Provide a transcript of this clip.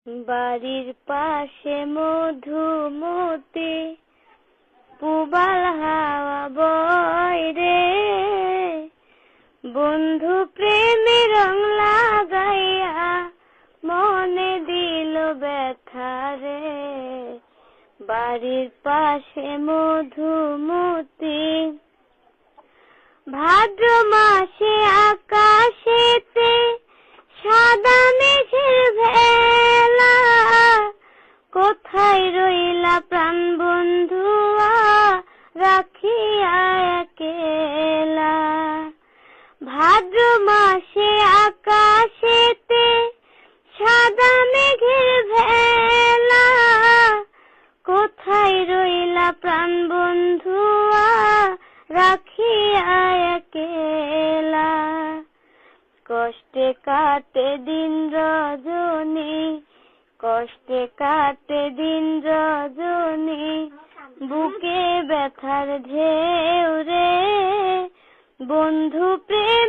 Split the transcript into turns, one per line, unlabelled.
বাড়ির পাশে মধুমতি পুবাল হাওয়া বয় রে, বন্ধু প্রেমে রং লাগাইয়া মনে দিল ব্যথা রে। বাড়ির পাশে মধুমতি ভাদ্র মাসে আকাশেতে সাদা মেঘের ভেলা, কোথায় রইলা প্রাণ বন্ধুয়া রাখিয়া একেলা। ভাদ্র মাসে আকাশেতে সাদা মেঘের ভেলা, কোথায় রইলা প্রাণ বন্ধুয়া রাখিয়া একেলা। কষ্টে কাটে দিন রজনী, কষ্টে কাটে দিন রজনী, বুকে ব্যথার ঢেউ রে, বন্ধু প্রেম